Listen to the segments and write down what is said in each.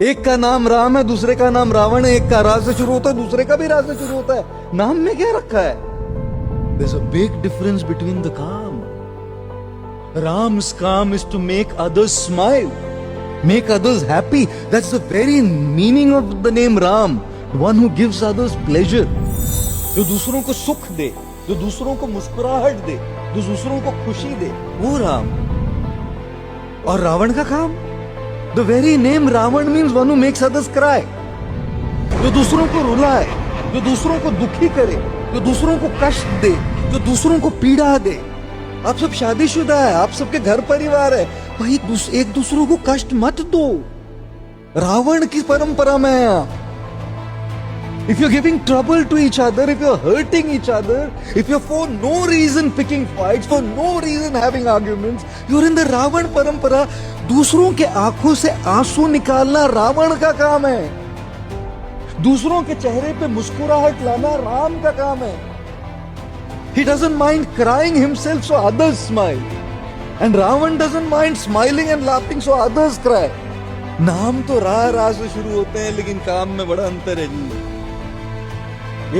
एक का नाम राम है, दूसरे का नाम रावण है। एक का रा से शुरू होता है, दूसरे का भी रा से शुरू होता है। नाम में क्या रखा है? There's a big difference between the calm. Ram's calm is to make others smile, make others happy. That's the very meaning of the name Ram. One who gives others pleasure. जो दूसरों को सुख दे, जो दूसरों को मुस्कुराहट दे, जो दूसरों को खुशी दे, वो राम। और रावण का काम? The very name Ravan means one who makes others cry. जो दूसरों को रुलाए, जो दूसरों को दुखी करे, जो दूसरों को कष्ट दे, जो दूसरों को पीड़ा दे। आप सब शादीशुदा है, आप सबके घर परिवार है, भाई एक दूसरों को कष्ट मत दो। रावण की परंपरा में है आप। If you're giving trouble to each other, if you're hurting each other, if you're for no reason picking fights, for no reason having arguments, you're in the Ravan परंपरा। दूसरों के आंखों से आंसू निकालना रावण का काम है। दूसरों के चेहरे पे मुस्कुराहट लाना राम का काम है। He doesn't mind crying himself so others smile, and Ravan doesn't mind smiling and laughing so others cry। नाम तो रा से शुरू होते हैं, लेकिन काम में बड़ा अंतर है जी।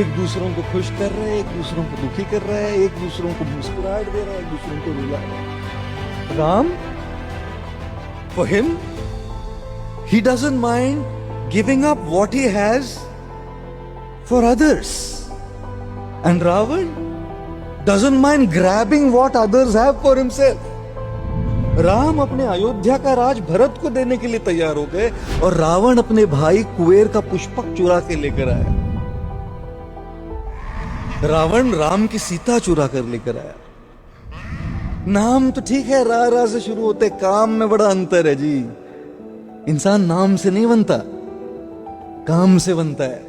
एक दूसरों को खुश कर रहे हैं, एक दूसरों को दुखी कर रहे हैं, एक दूसरों को मुस्कुराहट दे रहा है, एक दूसरों को रुला रहा है। Ram, for him, he doesn't mind giving up what he has for others, and Ravan doesn't mind grabbing what others have for himself। Ram अपने अयोध्या का राज भरत को देने के लिए तैयार हो गए, और रावण अपने भाई कुबेर का पुष्पक चुरा के लेकर आया। रावण राम की सीता चुरा कर लेकर आया। नाम तो ठीक है, रा से शुरू होते, काम में बड़ा अंतर है जी। इंसान नाम से नहीं बनता, काम से बनता है।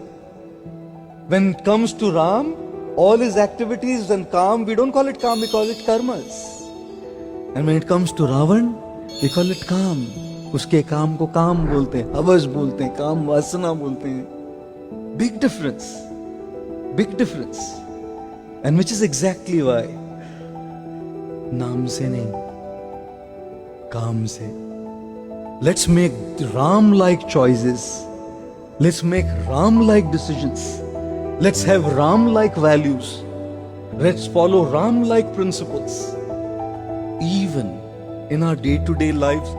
When it comes to Ram, all his activities and calm, we don't call it calm, we call it karmas. And when it comes to Ravan, we call it काम। उसके काम को काम बोलते हैं, हवस बोलते हैं, काम वासना बोलते हैं। Big difference, big difference, and which is exactly why नाम से नहीं, काम से। Let's make Ram-like choices. Let's make Ram-like decisions. Let's have Ram-like values. Let's follow Ram-like principles. Even in our day-to-day lives,